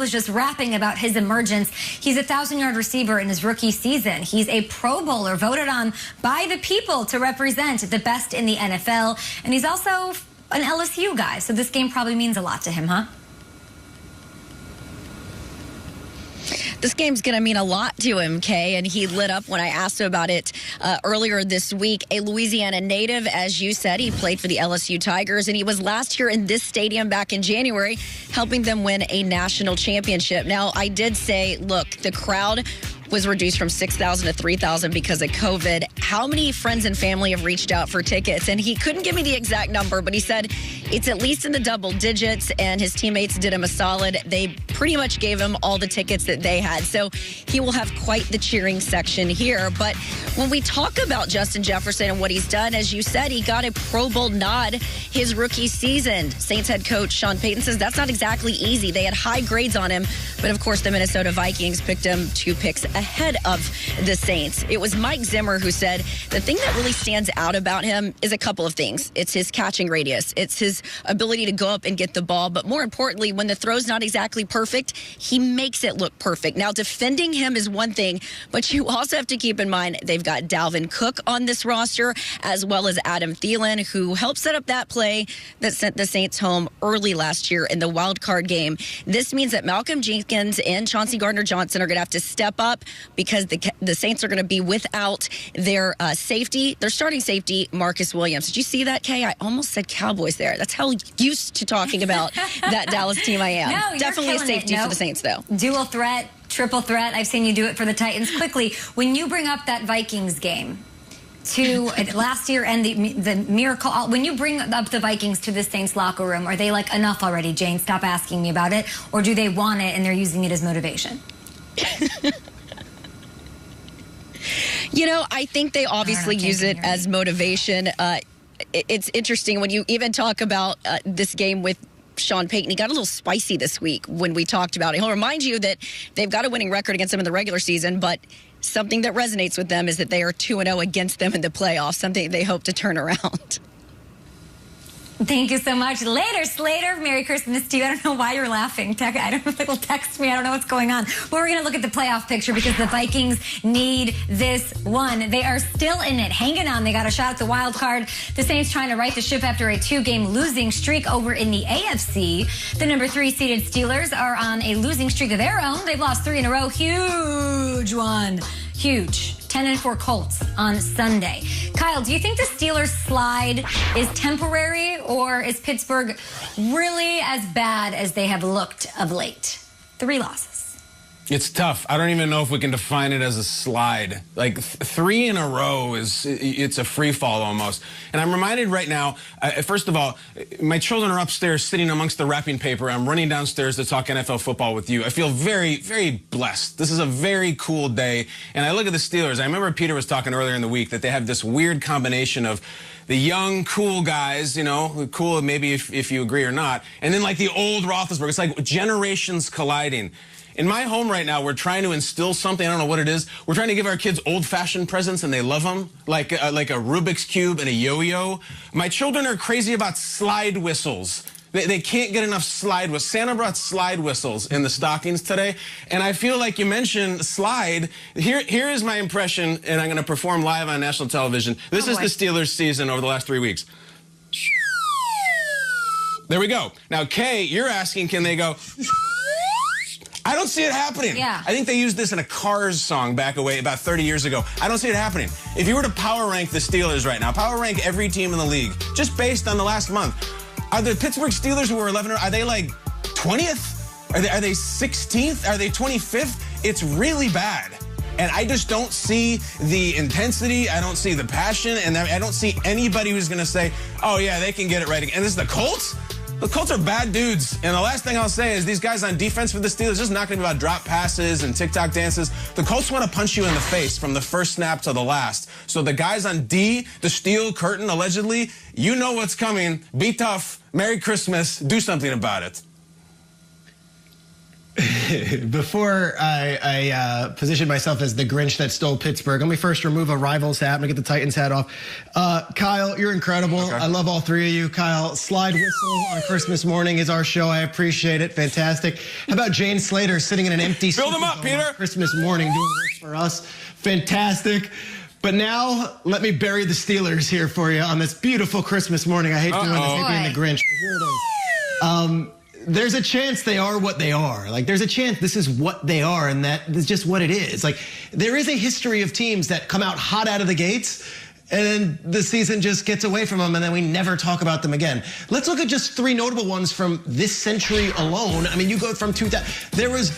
was just rapping about his emergence. He's a 1,000-yard receiver in his rookie season. He's a Pro Bowler voted on by the people to represent the best in the NFL. And he's also an LSU guy. So this game probably means a lot to him, huh? This game's going to mean a lot to him, Kay, and he lit up when I asked him about it earlier this week. A Louisiana native, as you said, he played for the LSU Tigers, and he was last year in this stadium back in January, helping them win a national championship. Now, I did say, look, the crowd was reduced from 6,000 to 3,000 because of COVID. How many friends and family have reached out for tickets? And he couldn't give me the exact number, but he said it's at least in the double digits, and his teammates did him a solid. They pretty much gave him all the tickets that they had. So he will have quite the cheering section here. But when we talk about Justin Jefferson and what he's done, as you said, he got a Pro Bowl nod his rookie season. Saints head coach Sean Payton says that's not exactly easy. They had high grades on him, but of course the Minnesota Vikings picked him 2 picks ahead of the Saints. It was Mike Zimmer who said the thing that really stands out about him is a couple of things. It's his catching radius. It's his ability to go up and get the ball. But more importantly, when the throw's not exactly perfect, he makes it look perfect. Now, defending him is one thing, but you also have to keep in mind they've got Dalvin Cook on this roster, as well as Adam Thielen, who helped set up that play that sent the Saints home early last year in the wild card game. This means that Malcolm Jenkins and Chauncey Gardner-Johnson are going to have to step up because the Saints are going to be without their safety, their starting safety, Marcus Williams. Did you see that, Kay? I almost said Cowboys there. That's how used to talking about that Dallas team I am. No, definitely a safety for the Saints, though. Dual threat, triple threat. I've seen you do it for the Titans. Quickly, when you bring up that Vikings game to last year and the miracle, when you bring up the Vikings to the Saints locker room, are they like, enough already, Jane, stop asking me about it? Or do they want it and they're using it as motivation? You know, I think they obviously use it as motivation. It's interesting when you even talk about this game with Sean Payton. He got a little spicy this week when we talked about it. He'll remind you that they've got a winning record against them in the regular season, but something that resonates with them is that they are 2-0 against them in the playoffs, something they hope to turn around. Thank you so much. Later, Slater. Merry Christmas to you. I don't know why you're laughing. I don't know if it'll text me. I don't know what's going on. But we're going to look at the playoff picture because the Vikings need this one. They are still in it, hanging on. They got a shot at the wild card. The Saints trying to right the ship after a 2-game losing streak over in the AFC. The number 3 seeded Steelers are on a losing streak of their own. They've lost 3 in a row. Huge one. Huge. 10-4 Colts on Sunday. Kyle, do you think the Steelers' slide is temporary, or is Pittsburgh really as bad as they have looked of late? 3 losses. It's tough. I don't even know if we can define it as a slide. Like 3 in a row it's a free fall almost. And I'm reminded right now, first of all, my children are upstairs sitting amongst the wrapping paper. I'm running downstairs to talk NFL football with you. I feel very, very blessed. This is a very cool day. And I look at the Steelers. I remember Peter was talking earlier in the week that they have this weird combination of the young, cool guys, you know, cool maybe if you agree or not, and then like the old Roethlisberger. It's like generations colliding. In my home right now, we're trying to instill something. I don't know what it is. We're trying to give our kids old-fashioned presents, and they love them, like a Rubik's Cube and a yo-yo. My children are crazy about slide whistles. They can't get enough slide whistles. Santa brought slide whistles in the stockings today, and I feel like you mentioned slide. Here is my impression, and I'm going to perform live on national television. This is the Steelers' season over the last 3 weeks. There we go. Now, Kay, you're asking, can they go... I don't see it happening. Yeah. I think they used this in a Cars song back away about 30 years ago. I don't see it happening. If you were to power rank the Steelers right now, power rank every team in the league, just based on the last month, are the Pittsburgh Steelers, who are 11, are they like 20th? Are they 16th? Are they 25th? It's really bad. And I just don't see the intensity. I don't see the passion. And I don't see anybody who's going to say, oh, yeah, they can get it right again. And this is the Colts? The Colts are bad dudes, and the last thing I'll say is these guys on defense for the Steelers, just not going to be about drop passes and TikTok dances. The Colts want to punch you in the face from the first snap to the last. So the guys on D, the steel curtain, allegedly, you know what's coming. Be tough. Merry Christmas. Do something about it. Before I position myself as the Grinch that stole Pittsburgh, let me first remove a Rivals hat. I'm going to get the Titans hat off. Kyle, you're incredible. Okay. I love all three of you. Kyle, Slide Whistle on Christmas morning is our show. I appreciate it. Fantastic. How about Jane Slater sitting in an empty Build them up, Peter. Christmas morning doing work for us? Fantastic. But now, let me bury the Steelers here for you on this beautiful Christmas morning. I hate doing this, I hate being the Grinch, but here it is. There's a chance they are what they are. Like, there's a chance this is what they are, and that is just what it is. Like, there is a history of teams that come out hot out of the gates, and then the season just gets away from them, and then we never talk about them again. Let's look at just three notable ones from this century alone. I mean, you go from there was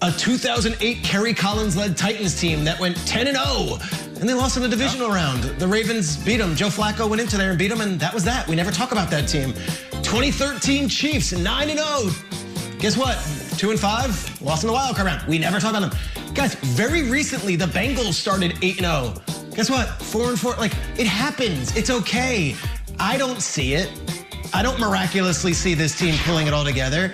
a 2008 Kerry Collins-led Titans team that went 10-0, and they lost in the divisional round. The Ravens beat them. Joe Flacco went into there and beat them, and that was that. We never talk about that team. 2013 Chiefs, 9-0. Guess what? 2-5, lost in the wild card round. We never talk about them. Guys, very recently, the Bengals started 8-0. Guess what? 4-4. Like, it happens. It's okay. I don't see it. I don't miraculously see this team pulling it all together.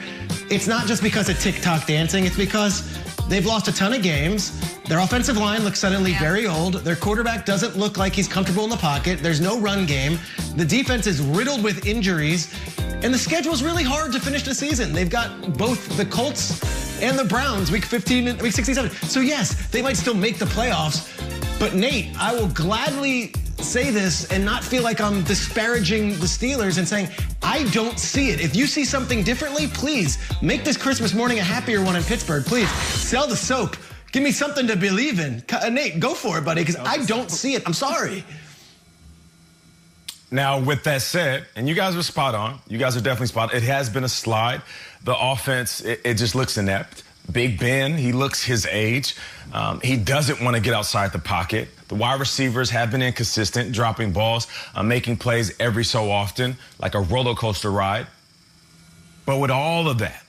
It's not just because of TikTok dancing. It's because they've lost a ton of games. Their offensive line looks suddenly very old. Their quarterback doesn't look like he's comfortable in the pocket. There's no run game. The defense is riddled with injuries. And the schedule's really hard to finish the season. They've got both the Colts and the Browns, week 15 and week 67. So yes, they might still make the playoffs. But Nate, I will gladly say this and not feel like I'm disparaging the Steelers and saying, I don't see it. If you see something differently, please make this Christmas morning a happier one in Pittsburgh. Please sell the soap. Give me something to believe in. Nate, go for it, buddy, because I don't see it. I'm sorry. Now, with that said, and you guys were spot on. You guys are definitely spot on. It has been a slide. The offense, it just looks inept. Big Ben, he looks his age. He doesn't want to get outside the pocket. The wide receivers have been inconsistent, dropping balls, making plays every so often, like a roller coaster ride. But with all of that,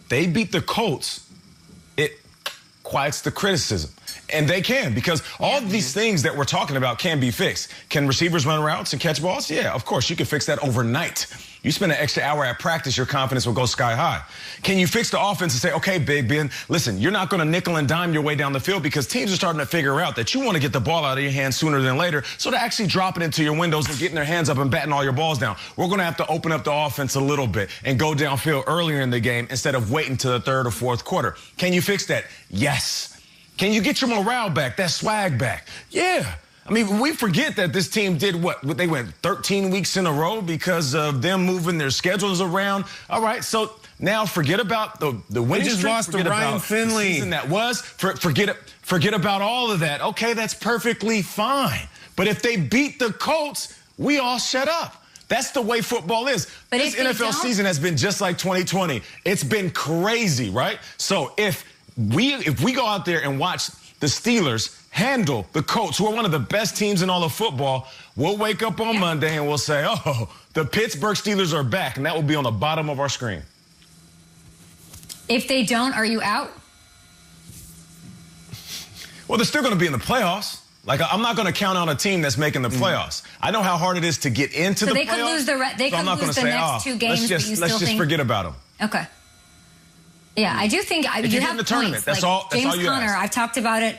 they beat the Colts. It quiets the criticism. And they can, because all of these things that we're talking about can be fixed. Can receivers run routes and catch balls? Yeah, of course. You can fix that overnight. You spend an extra hour at practice, your confidence will go sky high. Can you fix the offense and say, okay, Big Ben, listen, you're not going to nickel and dime your way down the field because teams are starting to figure out that you want to get the ball out of your hands sooner than later. So they're actually dropping into your windows and getting their hands up and batting all your balls down. We're going to have to open up the offense a little bit and go downfield earlier in the game instead of waiting to the third or fourth quarter. Can you fix that? Yes. Can you get your morale back, that swag back? Yeah. I mean, we forget that this team did what? They went 13 weeks in a row because of them moving their schedules around. All right, so now forget about the winning just streak. Lost to Ryan Finley. The season that was. Forget about all of that. Okay, that's perfectly fine. But if they beat the Colts, we all shut up. That's the way football is. But this NFL season has been just like 2020. It's been crazy, right? So if we go out there and watch the Steelers handle the Colts, who are one of the best teams in all of football, we'll wake up on Monday and we'll say, oh, the Pittsburgh Steelers are back, and that will be on the bottom of our screen. If they don't, are you out? Well, they're still going to be in the playoffs. Like, I'm not going to count on a team that's making the playoffs. I know how hard it is to get into the playoffs. So they could lose the next two games, but you still let's just forget about them. Okay. Yeah, I do think you have the tournament. That's all. That's James all you Conner, ask. I've talked about it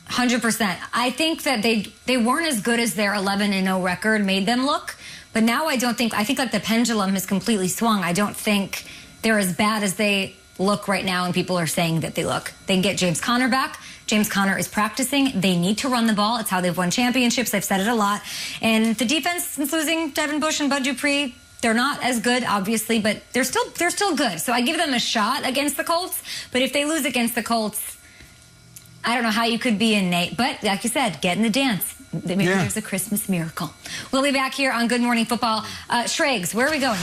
100%. I think that they weren't as good as their 11-0 record made them look. But now I think like the pendulum has completely swung. I don't think they're as bad as they look right now, and people are saying that they look. They can get James Conner back. James Conner is practicing. They need to run the ball. It's how they've won championships. They've said it a lot. And the defense, since losing Devin Bush and Bud Dupree, they're not as good, obviously, but they're still good. So I give them a shot against the Colts. But if they lose against the Colts, I don't know how you could be in, Nate. But like you said, get in the dance. Maybe there's a Christmas miracle. We'll be back here on Good Morning Football. Schrags, where are we going?